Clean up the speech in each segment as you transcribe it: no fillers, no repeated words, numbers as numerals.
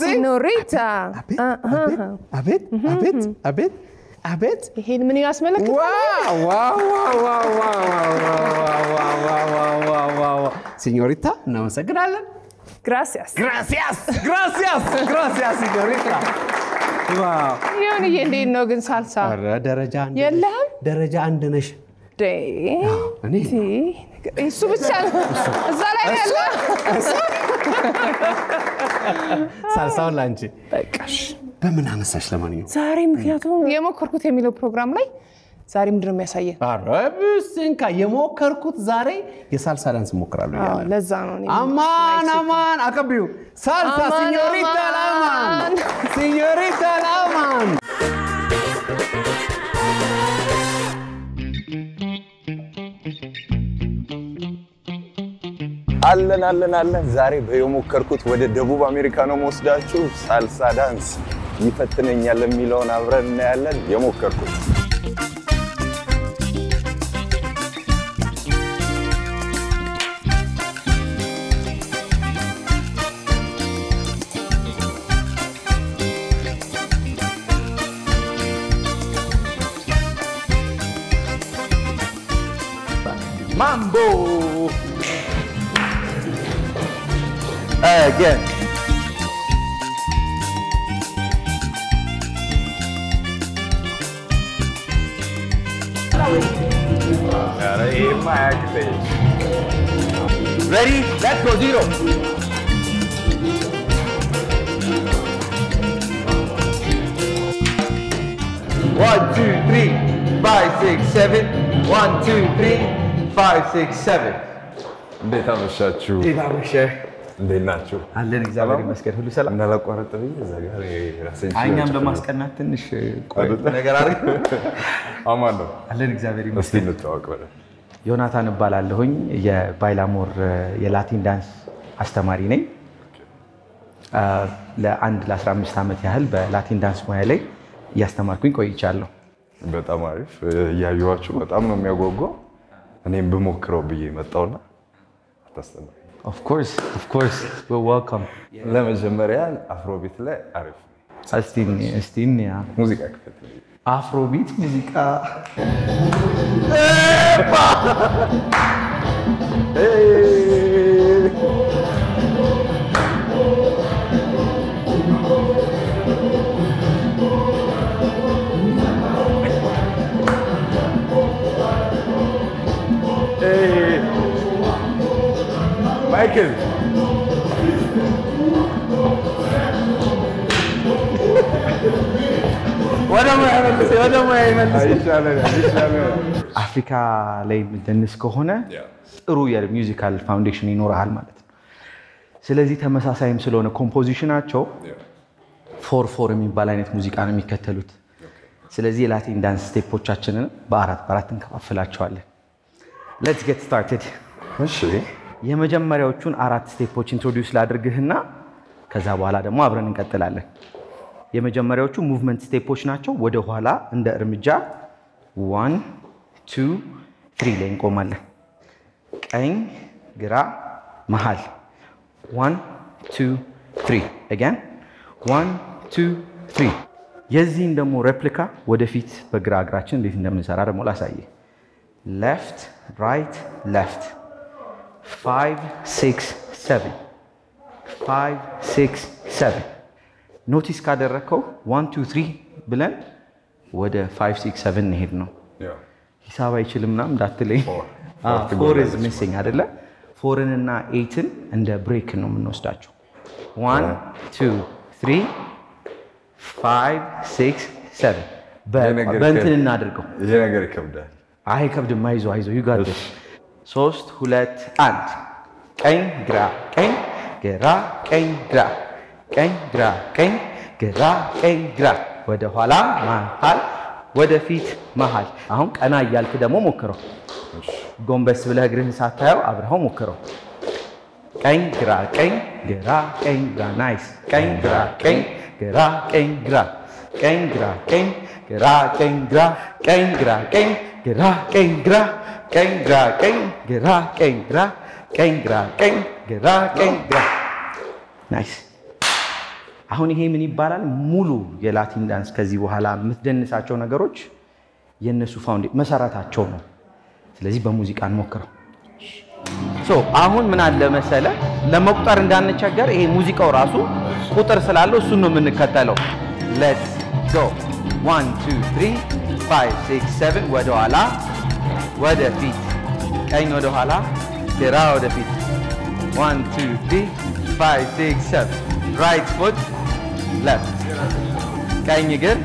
Signorita. Abet. ይሄን ምን ያስመለክታል? ዋው Signorita እናመሰግናለን Gracias Signorita ዋው ይሄን እንዴት ነው ግን ሳልሳ አረ ደረጃ አንድ ነሽ እኔ እሱ ብቻ እዛ ላይ ያለ ሳልሳው ላንቺ በቃሽ በምን አነሳሽ ለማንኛውም ዛሬ ምክንያቱም የሞከርኩት የሚለው ፕሮግራም ላይ ዛሬ ምንድነው የሚያሳየን አረብስንካ የሞከርኩት ዛሬ የሳልሳ ዳንስ ሞክራለሁ ይላል ለዛ ነው እኔ አማን አቀብዩ ሳልሳ Signorita Laman አለን ዛሬ በየሞከርኩት ወደ ደቡብ አሜሪካ ነው ወስዳችሁ ሳልሳ ዳንስ ይፈትነኛል የሚለውን አብረን እናያለን የሞከርኩት Mambo again Ready? Let's go 0 1 2 3 5 6 7 1 2 3 5 6 7 እንዴት አመሻችሁ እንዴት ናችሁ አለን እግዚአብሔር ይመስገን ሁሉ ሰላም እናላቋረጥልኝ እዛ ጋር ራሴን አኛም ለማስቀናት ትንሽ ቆይ ነገር አድርግ አማን ነው አለን እግዚአብሔር እስቲ ይመስገን እንተዋወቅ በለ ዮናታን እባላለሁኝ የባይላሞር የላቲን ዳንስ አስተማሪ ነኝ ለ15 ዓመት ያህል በላቲን ዳንስ ሙያ ላይ ያስተማርኩኝ ቆይቻለሁ በጣም አሪፍ ያዩዋችሁ በጣም ነው የሚያጓጓው እኔም በሞክረው ብዬ መጣውና አታስተምሪ Of course we're welcome ለመጀመሪያ አፍሮቢት ላይ አሪፍ እስቲኒያ ሙዚቃ ክፈት አፍሮቢት ሙዚቃ Michael ወደ ማ ይመልስ አፍሪካ ላይ ምንድነስ ከሆነ ጥሩ የሚውዚካል ፋውንዴሽን ይኖርሃል ማለት ነው ስለዚህ ተመሳሳይም ስለሆነ ኮምፖዚሽናቸው 4/4 የሚባል አይነት ሙዚቃ ነው የሚከተሉት ስለዚህ የላቲን ዳንስ ስቴፖቻችንን በአራት እንከፋፍላቸዋለን Let's get started እሺ የመጀመሪያዎቹን 4 ስቴፖች ኢንትሮዲዩስ ላድርግህና ከዛ በኋላ ደግሞ አብረን እንቀጥላለን የመጀመሪያዎቹ ሙቭመንት ስቴፖች ናቸው ወደ ኋላ እንደ እርምጃ 1 2 3 ላይ እንቆማለን ቀኝ ግራ መሃል 1 2 3 again 1 2 3 የዚህን ደግሞ ሬፕሊካ ወደፊት በግራ እግራችን እንዴት እንደምንሰራ ደግሞ ላሳየ left right left 5 6 7 5 6 7 ኖቲስ ካደረከው 1 2 3 ብለን ወደ 5 6 7 እንሄድ ነው ሂሳብ አይችልምና እንዳትለኝ 4 is missing አይደለ 4 እና 8 እንደ ብሬክ ነው የምንወስዳቸው 1 2 3 5 6 7 በእንትን እናድርገው ይሄ ነገር ይከብዳል አይ ከብድም አይዞ you got this 3 2 1 ቀኝ ግራ ቀኝ ግራ ቀኝ ግራ ቀኝ ግራ ቀኝ ግራ ቀኝ ግራ ወደ ኋላ መሃል ወደፊት መሃል አሁን ቀና እያልክ ደግሞ ሞክረው ጎንበስ ብለህ እግርህን ሳታየው አብረው ሞክረው ቀኝ ግራ ቀኝ ግራ ናይስ ቀኝ ግራ ቀኝ ግራ ቀኝ ግራ ቀኝ ግራ ቀኝ ግራ ቀኝ ግራ ቀኝ ግራ ቀኝ ግራ ቀኝ ግራ ቀኝ ግራ ቀኝ ግራ ቀኝ ግራ ቀኝ ግራ ቀኝ ግራ ቀኝ ግራ ናይስ አሁን ይሄ ምን ይባላል ሙሉ የላቲን ዳንስ ከዚህ በኋላ የምትደንሳቸው ነገሮች የነሱ ፋውንዴሽን መሰረታቸው ነው ስለዚህ በሙዚቃ እንሞክረው አሁን ምን አለ መሰለ ለመቁጠር እንዳንቸገር ይሄ ሙዚቃው ራሱ ቁጥር ስላለው እሱን ነው የምንከተለው let's go 1 2 3 5 6 7 ወደ ኋላ ወደ ፊት ቀኝ ወደ ኋላ ግራ ወደ ፊት 1 2 3 5 6 7 right foot left ቀኝ እግር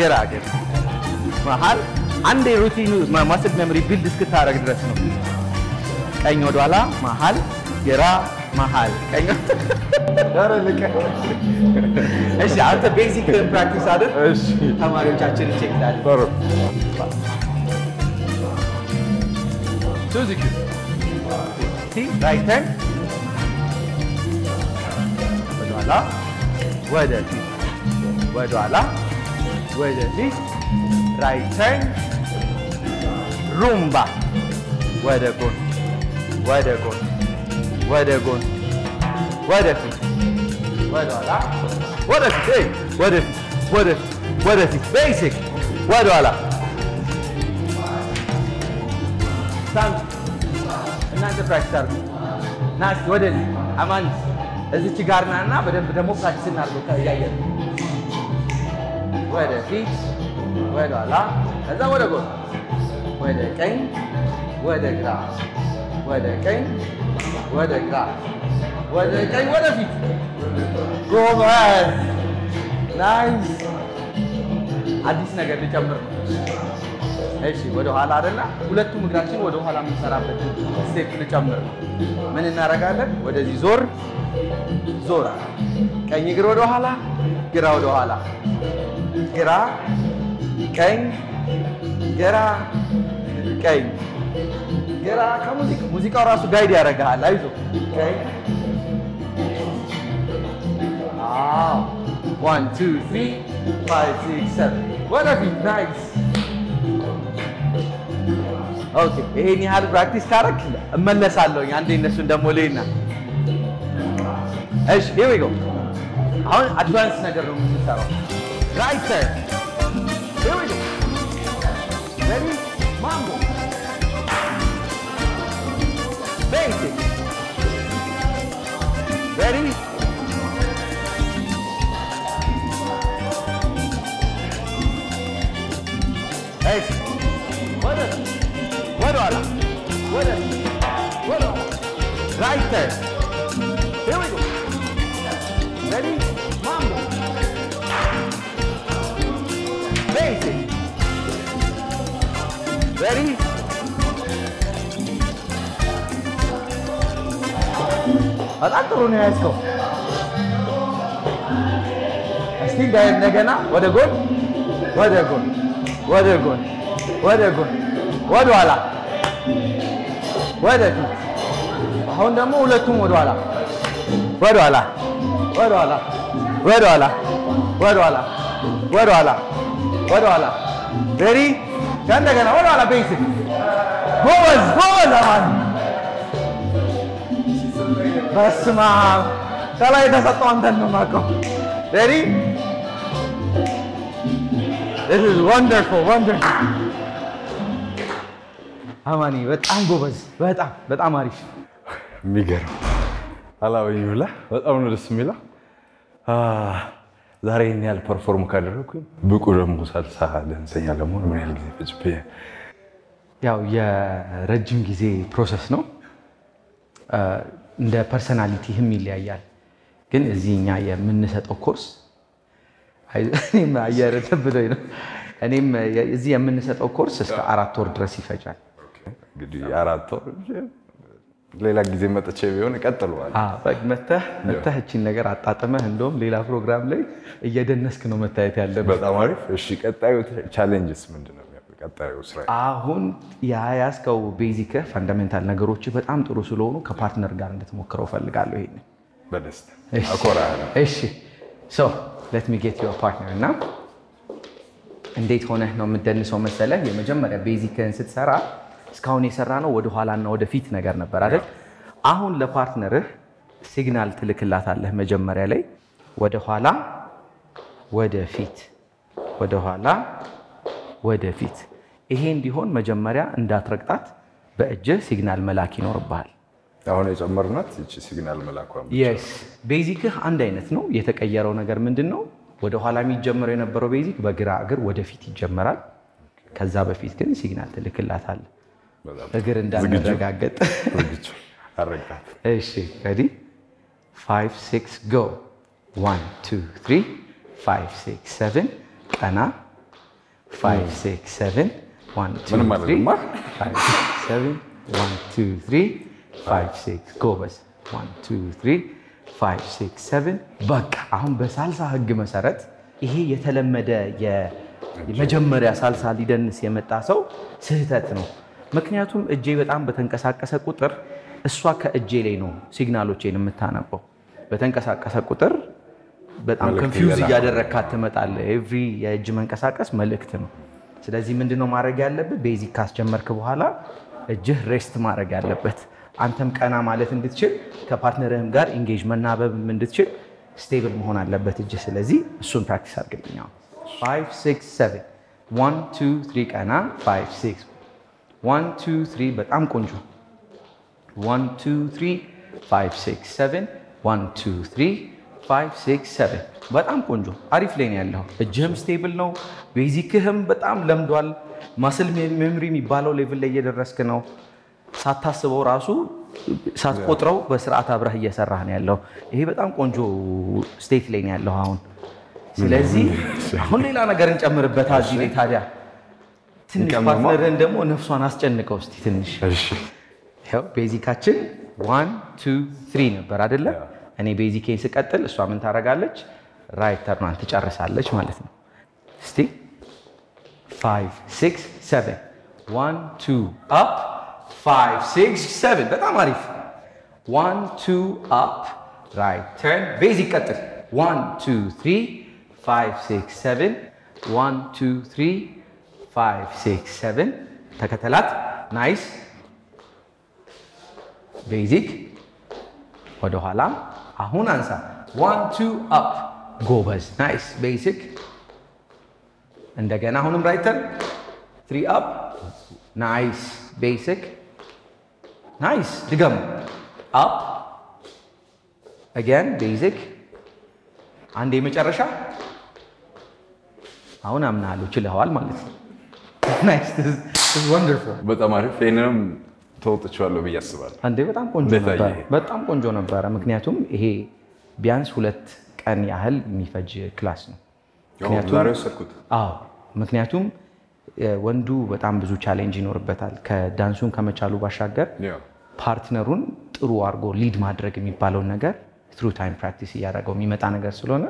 ግራ እግር መሃል አንዴ ሩቲኑ ማስል ሜሞሪ ቢልድ እስክታረግ ድረስ ነው ቀኝ ወደ ኋላ መሃል ግራ መሃል ቀኝ ዳረልከ እሺ አንተ ቤዚክ ፕራክቲስ አይደል እሺ ተማሪዎቻችን ቼክ ዳል ጥሩ ሱዚክ ሲ ራይት ሃንድ ወደ ኋላ ወደ ፊት ወደ ኋላ ወደ ፊት ራይት ሃንድ ሩምባ ወደ ጎን ወደ ጎን ወደ ጎን ወደ ፊት ወደ ኋላ ወደ ፊት ወደ ፊት ወደ ፊት ወደ ፊት ቤሲክ ወደ ኋላ ሳም እናንተ ፕራክቲስ አድርጉ ናስ ወደ አማን እዚች ጋር ናና በደንብ ደግሞ ፕራክቲስ እናድርገው ከያየን ወደ ፊት ወደ ኋላ ከዛ ወደ ጎን ወደ ቀኝ ወደ ግራ ወደ ቀኝ ወደ ግራ ወደ ቀኝ ወደ ፊት ጎበዝ ናይስ አዲስ ነገር ልጨምር ነው እሺ ወደ ኋላ አይደለ ሁለቱም እግራችን ወደ ኋላ የምንሰራበት ስቴፕ ልጨምር ነው ምን እናደርጋለን ወደዚህ ዞር ዞር ቀኝ እግር ወደ ኋላ ግራ ወደ ኋላ ግራ ቀኝ ግራ ቀኝ ግራ ሙዚቃው ራሱ ጋይድ ያደርጋል አይዞ ቀኝ 1 2 3 5 6 7 what a bit nice okay ይሄን ያህል ፕራክቲስ ካረክ እመለሳለሁ አንዴ እነሱን ደሞ ለይና እሺ here we go አሁን አድቫንስ ነገር ነው የምንሰራው right turn here we go ready mambo basic ready hey what right there here we go ready mambo basic ready በጣም ጥሩ ነው ያስከው እስቲ እንደገና ወደ ጎን ወደ ጎን ወደ ጎን ወደ ጎን ወደ ኋላ ወደ ፊት አሁን ደግሞ ሁለቱም ወደ ኋላ ወደ ኋላ ወደ ኋላ ወደ ኋላ ወደ ኋላ ወደ ኋላ ወደ ኋላ ready እንደገና ወደ ኋላ ቤሲክ ጎበዝ ጎበዝ አማን በስማ ከላይ ተሰጠው አንተን ነው ማቀው ready this is wonderful አማኒ በጣም ጎበዝ በጣም አሪፍ የሚገርም አላወዩላ በጣም ነው ደስ የሚለው ዛሬ እኔ ያል ፐርፎርም ካደረኩኝ ብቁ ደግሞ ሳልሳ ዳንሰኛ ለመሆን ምን ያህል ጊዜ ፈጅብኝ ያው የረጅም ጊዜ ፕሮሰስ ነው እንደ ፐርሰናሊቲህም ይለያያል ግን እዚህኛ የምንሰጠው ኮርስ እኔም አየረተብለኝ ነው እኔም እዚህ የምንሰጠው ኮርስ እስከ 4 ወር ድረስ ይፈጃል እንግዲህ 4 ወር ሌላ ጊዜ መጥቼ ቢሆን ቀጥሏል በቃ መተህ እቺን ነገር አጣጥመህ እንደውም ሌላ ፕሮግራም ላይ እየደነስክ ነው መታየት ያለበት በጣም አሪፍ እሺ ቀጣዩ ቻሌንጅስ ምንድነው ቀጣዩ ስራ አሁን ያያስከው ቤዚክ ፈንዳሜንታል ነገሮች በጣም ጥሩ ስለሆኑ ከፓርትነር ጋር እንድትሞክረው ፈልጋለሁ ይሄን በደስታ አኮራለሁ እሺ so let me get your partner now እንዴት ሆነህ ነው የምትደንሰው መሰለህ የመጀመሪያ ቤዚክን ስትሰራ እስካሁን የሰራ ነው ወደ ኋላና ወደ ፊት ነገር ነበር አይደል አሁን ለፓርትነርህ ሲግናል ትልክላታለህ መጀመሪያ ላይ ወደ ኋላ ወደ ፊት ወደ ኋላ ወደ ፊት ይሄ እንዲሆን መጀመሪያ እንዳትረግጣት በእጅህ ሲግናል መላክ ይኖርብሃል አሁን የጨመርናት እቺ ሲግናል መላኳ yes ቤዚክህ አንድ አይነት ነው የተቀየረው ነገር ምንድነው ወደ ኋላ የሚጀምረው የነበረው ቤዚክ በግራ እግር ወደ ፊት ይጀምራል ከዛ በፊት ግን ሲግናል ትልክላታለህ እግር እንዳንረጋገጥ አረጋት እሺ ready 5 6 go 1 2 3 5 6 7 ቀና 5 6 7 1 2 3 5 6 7 1 2 3 5 6 go bas 1 2 3 5 6 7 በቃ አሁን በሳልሳ ህግ መሰረት ይሄ የተለመደ የመጀመሪያ ሳልሳ ሊደንስ የመጣ ሰው ስህተት ነው ምክንያቱም እጄ በጣም በተንቀሳቀሰ ቁጥር እሷ ከእጄ ላይ ነው ሲግናሎቼን የምታነበው በተንቀሳቀሰ ቁጥር በጣም ኮንፊውዝ ያደረካት ትመጣለህ ኤቭሪ የእጅ መንቀሳቀስ መልእክት ነው ስለዚህ ምንድነው ማድረግ ያለበት ቤዚክ ካስጀመርክ በኋላ እጅህ ሬስት ማድረግ ያለበት አንተም ቀና ማለት እንድትችል ከፓርትነርህም ጋር ኢንጌጅ መናበብ እንድትችል ስቴብል መሆን አለበት እጅ ስለዚህ እሱን ፕራክቲስ አድርግልኝ 5 6 7 1 2 3 ቀና 5 6 1 2 3 በጣም ቆንጆ 1 2 3 5 6 7 1 2 3 5 6 7 በጣም ቆንጆ አሪፍ ላይ ነው ያለው እጅህም ስቴብል ነው ቤዚክህም በጣም ለምዷል ማስል ሜሞሪ የሚባለው ሌቭል ላይ እየደረስክ ነው ሳታስበው ራሱ ሳትቆጥረው በስርዓት አብረህ እየሰራህ ነው ያለው ይሄ በጣም ቆንጆ ስቴት ላይ ነው ያለው አሁን ስለዚህ አሁን ሌላ ነገር እንጨምርበት እዚህ ላይ ታዲያ ትንሽ ፓርትነርን ደግሞ ነፍሷን አስጨንቀው እስቲ ትንሽ እሺ ያው ቤዚካችን 1 2 3 ነበር አይደለ እኔ ቤዚኬን ስቀጥል እሷ ምን ታረጋለች ራይት ተርኗን ትጨርሳለች ማለት ነው እስቲ 5 6 7 1 2 up 5 6 7 በጣም አሪፍ 1 2 up right turn ቤዚክ ቀጥል 1 2 3 5 6 7 1 2 3 5 6 7 ተከተላት ናይስ ቤዚክ ወደ ኋላ አሁን አንሳ 1 2 up ጎበዝ ናይስ ቤዚክ እንደገና አሁንም ራይት ተርን 3 up ናይስ ቤዚክ ናይስ ድገም up again ቤዚክ አንዴ መጨረሻ አሁን አምናለሁ ችለዋል ማለት ነው ናይስ this wonderful በጣም አሪፍ እኔንም ተወጥቻለሁ በያስባል አንዴ በጣም ቆንጆ ነበር ምክንያቱም ይሄ ቢያንስ 2 ቀን ያህል የሚፈጅ ክላስ ነው ምክንያቱም ዛሬ ወሰድኩት ምክንያቱም ወንዱ በጣም ብዙ ቻሌንጅ ይኖርበታል ከዳንሱን ከመቻሉ ባሻገር ፓርትነሩን ጥሩ አርጎ ሊድ ማድረግ የሚባለው ነገር through time practice ያደረገው የሚመጣ ነገር ስለሆነ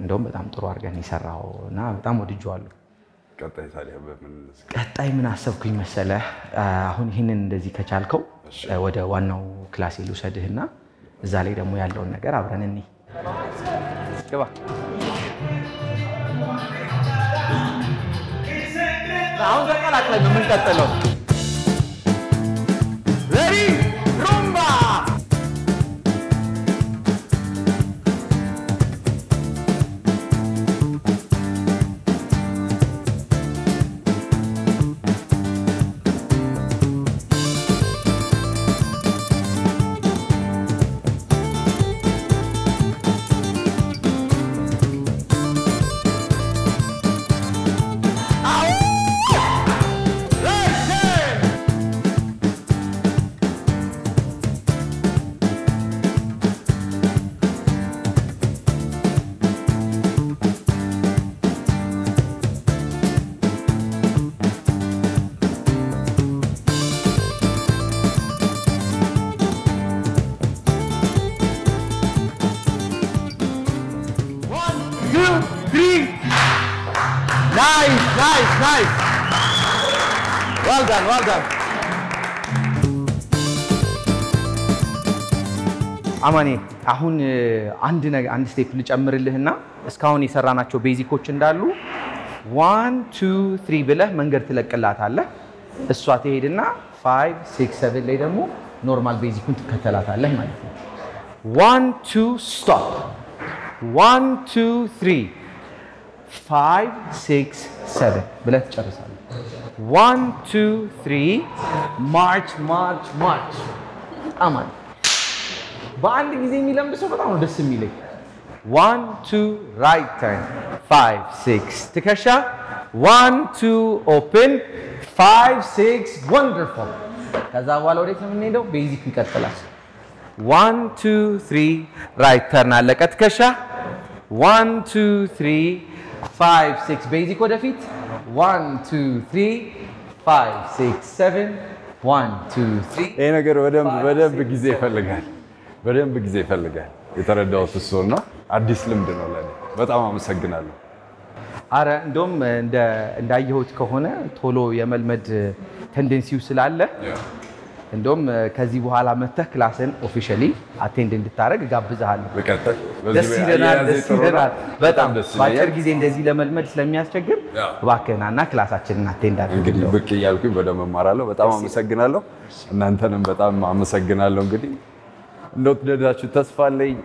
እንደውም በጣም ጥሩ አርገን ይሰራውና በጣም ወድጄዋለሁ ቀጣይ ታዲያ በምን ቀጣይ ምን አሰብኩኝ መሰለህ አሁን ይሄንን እንደዚህ ከቻልከው ወደ ዋናው ክላስ ልውሰድህና እዛ ላይ ደግሞ ያለውን ነገር አብረን እንይ ገባ አሁን ዘቀላቅ ላይ ምን ቀጠለው ready rumba Nice. Well done. አማኔ አሁን አንድ ስቴፕ ልጨምርልህና እስካሁን የሰራናቸው ቤዚኮች እንዳሉ 1 2 3 ብለህ መንገድ ትለቅላታለህ እሷ ትሄድና 5 6 7 ላይ ደግሞ ኖርማል ቤዚኩን ትከተላታለህ ማለት ነው 1 2 stop 1 2 3 5 6 7 ብለህ ትጨርሳለህ 1 2 3 march march march አማን በአንድ ጊዜ የሚለምድ ሰው በጣም ነው ደስ የሚለኝ 1 2 right turn 5 6 ትከሻ 1 2 open 5 6 wonderful ከዛ በኋላ ወዴት ነው የምንሄደው ቤዚክ ይቀጥላል 1 2 3 right turn አለቀ ትከሻ 1 2 3 5 6 ቤዚክ ወደፊት 1 2 3 5 6 7 1 2 3 ይሄ ነገር በደንብ ጊዜ ይፈልጋል በደንብ ጊዜ ይፈልጋል የተረዳው እሱና አዲስ ልምድ ነው ለኔ በጣም አመሰግናለሁ አረ እንደውም እንዳየሁት ከሆነ ቶሎ የመልመድ ቴንደንሲው ስላለ እንደውም ከዚህ በኋላ መተህ ክላስን ኦፊሻሊ አቴንድ እንድታረግ ጋብዛለሁ በቀጥታ ደስ ይለናል በጣም ባጭር ጊዜ እንደዚህ ለመልመድ ስለሚያስቸግር እባክህና ክላሳችንን አቴንድ አድርግ እንግዲህ ብቅ እያልኩኝ በደንብ እማራለሁ በጣም አመሰግናለሁ እናንተንም በጣም አመሰግናለሁ እንግዲህ እንደወደዳችሁ ተስፋ አለኝ